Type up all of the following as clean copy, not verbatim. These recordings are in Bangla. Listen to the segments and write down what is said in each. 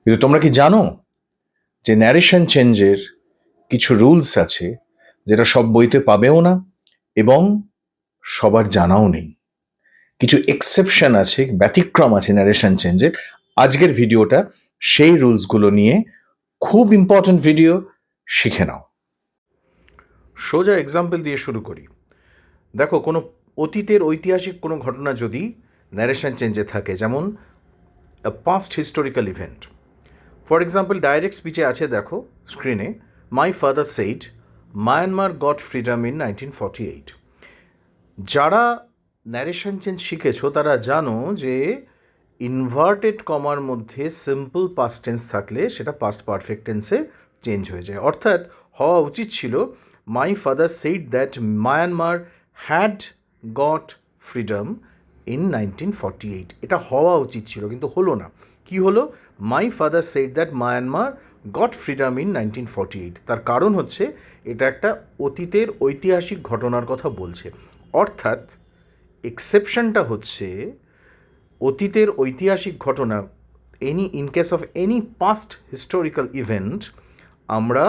কিন্তু তোমরা কি জানো যে ন্যারেশন চেঞ্জের কিছু রুলস আছে যেটা সব বইতে পাবেও না এবং সবার জানাও নেই। কিছু এক্সেপশন আছে, ব্যতিক্রম আছে ন্যারেশন চেঞ্জের। আজকের ভিডিওটা সেই রুলসগুলো নিয়ে, খুব ইম্পর্টেন্ট ভিডিও, শিখে নাও। সোজা এক্সাম্পল দিয়ে শুরু করি। দেখো, কোনো অতীতের ঐতিহাসিক কোনো ঘটনা যদি ন্যারেশন চেঞ্জে থাকে, যেমন past historical event. For example, direct স্পিচে আছে, দেখো স্ক্রিনে, my father said Myanmar got freedom in 1948। যারা ন্যারেশন চেঞ্জ শিখেছো তারা জানো যে ইনভার্টেড কমার মধ্যে সিম্পল পাস্ট টেন্স থাকলে সেটা পাস্ট পারফেক্ট টেন্সে চেঞ্জ হয়ে যায়। অর্থাৎ হওয়া উচিত ছিল, মাই father said that Myanmar had got freedom in 1948। এটা হওয়া উচিত ছিল, কিন্তু হলো না। কি হলো? মাই father said that Myanmar got freedom in 1948। তার কারণ হচ্ছে এটা একটা অতীতের ঐতিহাসিক ঘটনার কথা বলছে। অর্থাৎ এক্সেপশনটা হচ্ছে অতীতের ঐতিহাসিক ঘটনা, in case of any past historical event, আমরা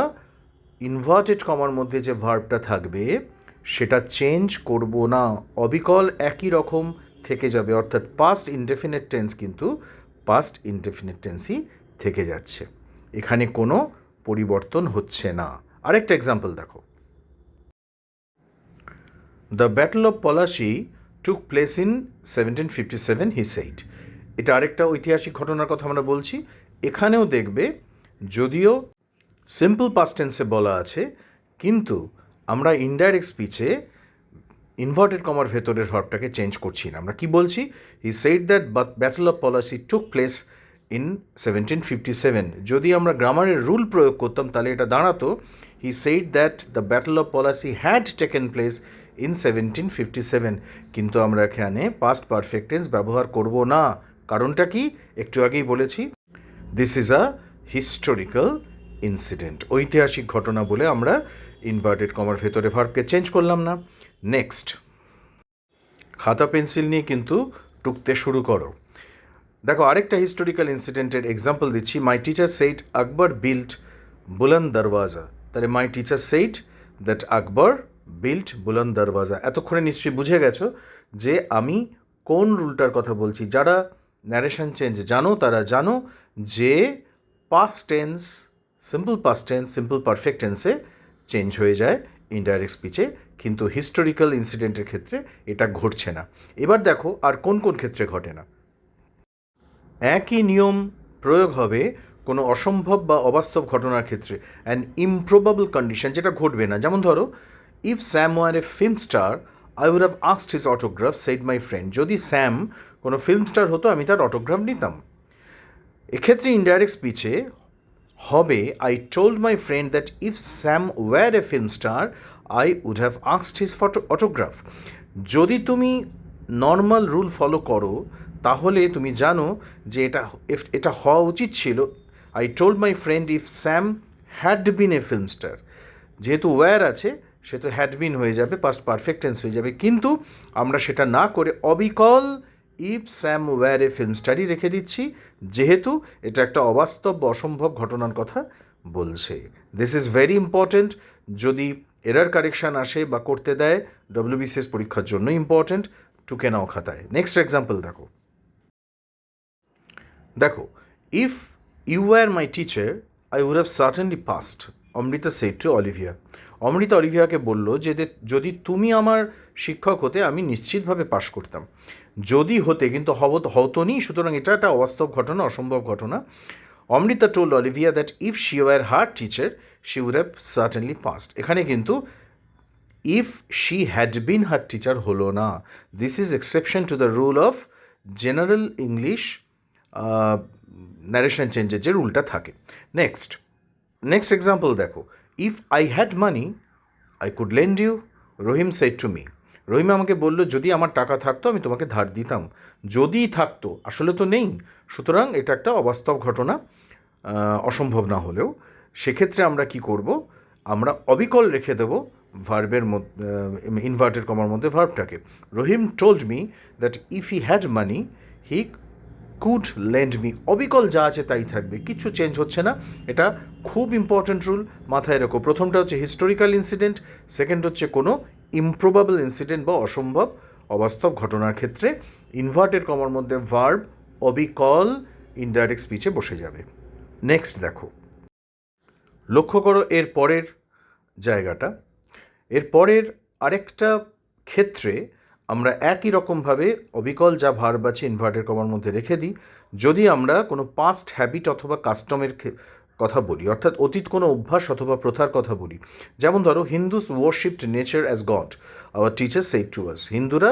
ইনভার্টেড কমার মধ্যে যে ভার্বটা থাকবে সেটা চেঞ্জ করব না, অবিকল একই রকম থেকে যাবে। অর্থাৎ পাস্ট ইনডেফিনিট টেন্স কিন্তু পাস্ট ইনডেফিনিট টেন্সই থেকে যাচ্ছে, এখানে কোনো পরিবর্তন হচ্ছে না। আরেকটা এক্সাম্পল দেখো, the battle of Palashi took place in 1757 he said. এটা আরেকটা ঐতিহাসিক ঘটনার কথা আমরা বলছি। এখানেও দেখবে, যদিও সিম্পল পাস্ট টেন্সে বলা আছে, কিন্তু আমরা ইনডাইরেক্ট স্পিচে ইনভার্টেড কমার ভেতরের ভার্বটাকে চেঞ্জ করছি না। আমরা কি বলছি? হি said that battle of Palashi took place in 1757। যদি আমরা গ্রামারের রুল প্রয়োগ করতাম তাহলে এটা দাঁড়াতো, he said that the battle of Palashi had taken place in 1757। কিন্তু আমরা এখানে পাস্ট পারফেক্ট টেন্স ব্যবহার করব না। কারণটা কি? একটু আগেই বলেছি, this is a historical incident. ঐতিহাসিক ঘটনা বলে আমরা ইনভার্টেড কমার ভেতরে ভার্বকে চেঞ্জ করলাম না। নেক্সট, খাতা পেন্সিল নিয়ে কিন্তু টুকতে শুরু করো। দেখো, আরেকটা হিস্টোরিক্যাল ইনসিডেন্টের এক্সাম্পল দিচ্ছি। My teacher said Akbar built Buland Darwaza. তাহলে my teacher said that Akbar built Buland Darwaza. এতক্ষণে নিশ্চয়ই বুঝে গেছো যে আমি কোন রুলটার কথা বলছি। যারা ন্যারেশন চেঞ্জ জানো তারা জানো যে past tense, simple past tense simple perfect টেন্সে চেঞ্জ হয়ে যায় ইনডাইরেক্ট স্পিচে, কিন্তু হিস্টোরিক্যাল ইনসিডেন্টের ক্ষেত্রে এটা ঘটছে না। এবার দেখো আর কোন কোন ক্ষেত্রে ঘটে না। একই নিয়ম প্রয়োগ হবে কোনো অসম্ভব বা অবাস্তব ঘটনার ক্ষেত্রে, অ্যান ইমপ্রোবাবল কন্ডিশন, যেটা ঘটবে না। যেমন ধরো, if Sam were a film star I would have asked his autograph said my friend. যদি স্যাম কোনো ফিল্ম স্টার হতো আমি তার অটোগ্রাফ নিতাম। এক্ষেত্রে ইনডাইরেক্ট স্পিচে হবে, I told my friend that if Sam were a film star I would have asked his autograph. যদি তুমি নর্মাল রুল ফলো করো তাহলে তুমি জানো যে এটা হওয়া উচিত ছিল, I told my friend if Sam had been A film star. যেহেতু ওয়্যার আছে সেহেতু হ্যাড বিন হয়ে যাবে, পাস্ট পারফেক্ট টেন্স হয়ে যাবে। কিন্তু আমরা সেটা না করে অবিকল if Sam were a film স্টারই রেখে দিচ্ছি, যেহেতু এটা একটা অবাস্তব বা অসম্ভব ঘটনার কথা বলছে। This is very important. যদি এরার কারেকশান আসে বা করতে দেয়, ডব্লিউবিসিএস পরীক্ষার জন্য ইম্পর্ট্যান্ট, টুকে নাও খাতায়। নেক্সট এক্সাম্পল দেখো, দেখো, if you were my teacher I would have certainly passed, Amrita said to Olivia. Amrita অলিভিয়াকে বলল যে যদি তুমি আমার শিক্ষক হতে আমি নিশ্চিতভাবে পাশ করতাম। যদি হতে, কিন্তু হতো নি, সুতরাং এটা একটা অবাস্তব ঘটনা, অসম্ভব ঘটনা। Amrita told Olivia that if she were her teacher she would have certainly passed. এখানে কিন্তু if she had been her teacher হলো না। This is exception to the rule of general English narration চেঞ্জের যে রুলটা থাকে। নেক্সট এক্সাম্পল দেখো, if I had money I could lend you, Rahim said to me. Rahim আমাকে বলল, যদি আমার টাকা থাকতো আমি তোমাকে ধার দিতাম। যদি থাকতো, আসলে তো নেই, সুতরাং এটা একটা অবাস্তব ঘটনা, অসম্ভব না হলেও। সেক্ষেত্রে আমরা কি করব? আমরা অবিকল রেখে দেব ভার্বের মধ্যে, ইনভার্টেড কমার মধ্যে ভার্বটাকে। Rahim told me that if he had money he could lend me, অবিকল যা আছে তাই থাকবে, কিছু চেঞ্জ হচ্ছে না। এটা খুব ইম্পর্ট্যান্ট রুল, মাথায় রাখো। প্রথমটা হচ্ছে হিস্টোরিক্যাল ইনসিডেন্ট, সেকেন্ড হচ্ছে কোনো ইমপ্রোবাবল ইনসিডেন্ট বা অসম্ভব অবাস্তব ঘটনার ক্ষেত্রে ইনভার্টেড কমার মধ্যে ভার্ব অবিকল ইনডাইরেক্ট স্পিচে বসে যাবে। নেক্সট দেখো, লক্ষ্য করো এর পরের জায়গাটা। এর পরের আরেকটা ক্ষেত্রে আমরা একই রকমভাবে অবিকল যা ভার্ব আছে ইনভার্টেড কমার মধ্যে রেখে দিই যদি আমরা কোনো পাস্ট হ্যাবিট অথবা কাস্টমের কথা বলি, অর্থাৎ অতীত কোনো অভ্যাস অথবা প্রথার কথা বলি। যেমন ধরো, Hindus worshipped nature as god, our teacher said to us. হিন্দুরা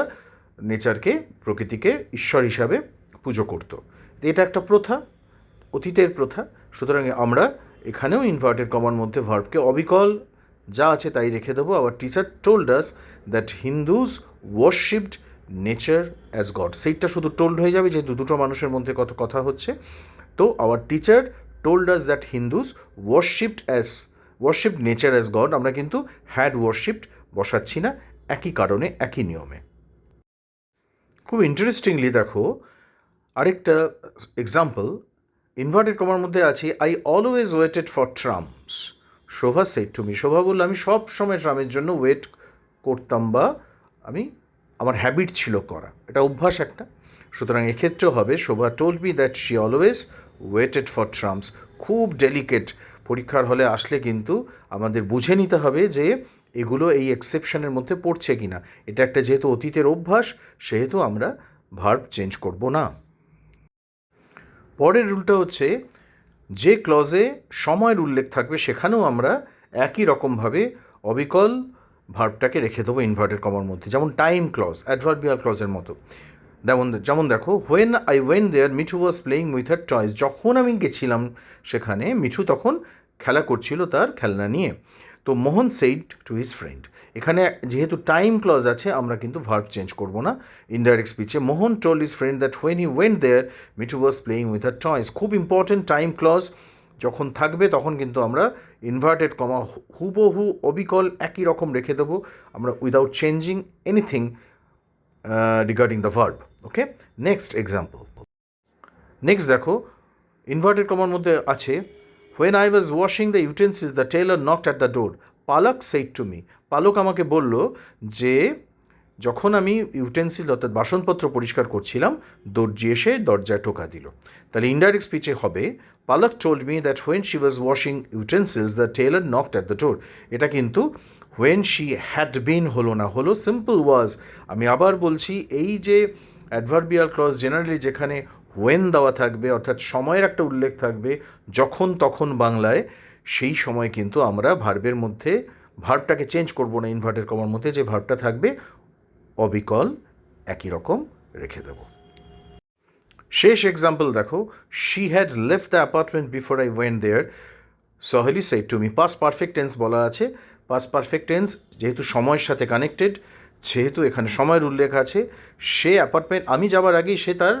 নেচারকে, প্রকৃতিকে ঈশ্বর হিসাবে পুজো করতো। এটা একটা প্রথা, অতীতের প্রথা। সুতরাং আমরা এখানেও ইনভার্টেড কমার মধ্যে ভার্বকে অবিকল যা আছে তাই রেখে দেবো। Our teacher told us that Hindus worshipped nature as god. সেইটা শুধু টোল্ড হয়ে যাবে, যেহেতু দুটো মানুষের মধ্যে কত কথা হচ্ছে। তো our teacher told us that Hindus worshipped nature as god, আমরা কিন্তু হ্যাড ওয়ারশিপড বসাচ্ছি না, একই কারণে একই নিয়মে। খুব ইন্টারেস্টিংলি দেখো আরেকটা এক্সাম্পল, ইনভার্টেড কমার মধ্যে আছে I always waited for trams, Shobha said to me. Shobha বললো আমি সব সময় ট্রামের জন্য ওয়েট করতাম, বা আমার হ্যাবিট ছিল করা, এটা অভ্যাস একটা। সুতরাং এক্ষেত্রেও হবে Shobha told me that she always waited for trams. খুব ডেলিকেট, পরীক্ষার হলে আসলে কিন্তু আমাদের বুঝে নিতে হবে যে এগুলো এই এক্সেপশনের মধ্যে পড়ছে কি না। এটা একটা যেহেতু অতীতের অভ্যাস, সেহেতু আমরা ভার্ব চেঞ্জ করব না। পরের রুলটা হচ্ছে যে ক্লজে সময়ের উল্লেখ থাকবে সেখানেও আমরা একই রকমভাবে অবিকল ভার্বটাকে রেখে দেবো ইনভার্টেড কমার মধ্যে। যেমন টাইম ক্লজ, অ্যাডভার্বিয়াল ক্লজের মতো। যেমন দেখো, when I went there Mithu was playing with her toys. যখন আমি গেছিলাম সেখানে, মিঠু তখন খেলা করছিল তার খেলনা নিয়ে। তো মোহন সেইড টু হিজ ফ্রেন্ড, এখানে যেহেতু টাইম ক্লজ আছে আমরা কিন্তু ভার্ব চেঞ্জ করব না ইনডাইরেক্ট স্পিচে। Mohan told his friend that when he went there Mithu was playing with her toys. খুব ইম্পর্টেন্ট, টাইম ক্লজ যখন থাকবে তখন কিন্তু আমরা ইনভার্টেড কমা হুবহু অবিকল একই রকম রেখে দেবো আমরা, without changing anything regarding the verb. Okay, next example. Next দেখো, ইনভার্টেড কমার মধ্যে আছে when I was washing the utensils the Taylor knocked at the door, পালক সেড টু মি। পালক আমাকে বলল যে যখন আমি ইউটেন্সিল অর্থাৎ বাসনপত্র পরিষ্কার করছিলাম, দর্জি এসে দরজায় টোকা দিল। তাহলে ইনডাইরেক্ট স্পিচে হবে পালক told me that when she was washing utensils the Taylor knocked at the door. এটা কিন্তু হোয়েন শি হ্যাড বিন হলো না, হলো সিম্পল ওয়াজ। আমি আবার বলছি, এই যে অ্যাডভার্বিয়াল ক্লজ জেনারেলি যেখানে হোয়েন দেওয়া থাকবে অর্থাৎ সময়ের একটা উল্লেখ থাকবে, যখন তখন বাংলায়, সেই সময় কিন্তু আমরা ভার্বের মধ্যে ভার্বটাকে চেঞ্জ করব না। ইনভার্টেড কমার মধ্যে যে ভার্বটা থাকবে অবিকল একই রকম রেখে দেব। শেষ এক্সাম্পল দেখো, she had left the apartment before I went there, Saheli said to me. Past perfect tense বলা আছে। পাস্ট পারফেক্ট টেন্স যেহেতু সময়ের সাথে কানেক্টেড, সেহেতু এখানে সময়ের উল্লেখ আছে। সে অ্যাপার্টমেন্ট, আমি যাবার আগেই সে তার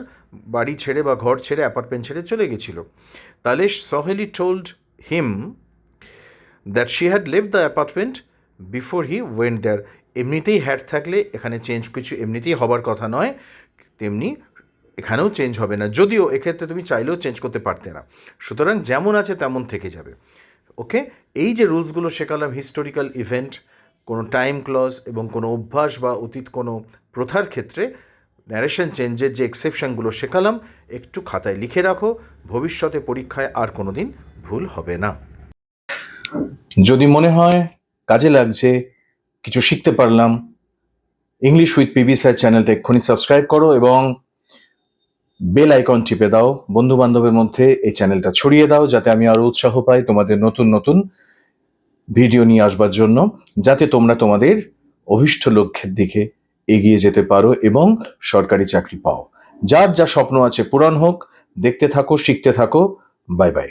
বাড়ি ছেড়ে বা ঘর ছেড়ে অ্যাপার্টমেন্ট ছেড়ে চলে গেছিল। তাহলে Saheli told him that she had left the apartment before he went there. এমনিতেই হ্যাড থাকলে এখানে চেঞ্জ কিছু এমনিতেই হবার কথা নয়, তেমনি এখানেও চেঞ্জ হবে না, যদিও এক্ষেত্রে তুমি চাইলেও চেঞ্জ করতে পারতে না। সুতরাং যেমন আছে তেমন থেকে যাবে। ওকে, এই যে রুলসগুলো শেখালাম, হিস্টোরিক্যাল ইভেন্ট, কোনো টাইম ক্লজ এবং কোনো অভ্যাস বা অতীত কোনো প্রথার ক্ষেত্রে ন্যারেশন চেঞ্জের যে এক্সেপশনগুলো শেখালাম, একটু খাতায় লিখে রাখো, ভবিষ্যতে পরীক্ষায় আর কোনো দিন ভুল হবে না। যদি মনে হয় কাজে লাগছে, কিছু শিখতে পারলাম, ইংলিশ উইথ পিবি স্যার চ্যানেলটা এক্ষুনি সাবস্ক্রাইব করো এবং বেল আইকন টিপে দাও। বন্ধু বান্ধবের মধ্যে এই চ্যানেলটা ছড়িয়ে দাও, যাতে আমি আরো উৎসাহ পাই তোমাদের নতুন নতুন ভিডিও নিয়ে আসবার জন্য, যাতে তোমরা তোমাদের অভীষ্ট লক্ষ্যের দিকে এগিয়ে যেতে পারো এবং সরকারি চাকরি পাও। যার যা স্বপ্ন আছে পূরণ হোক। দেখতে থাকো, শিখতে থাকো। Bye bye.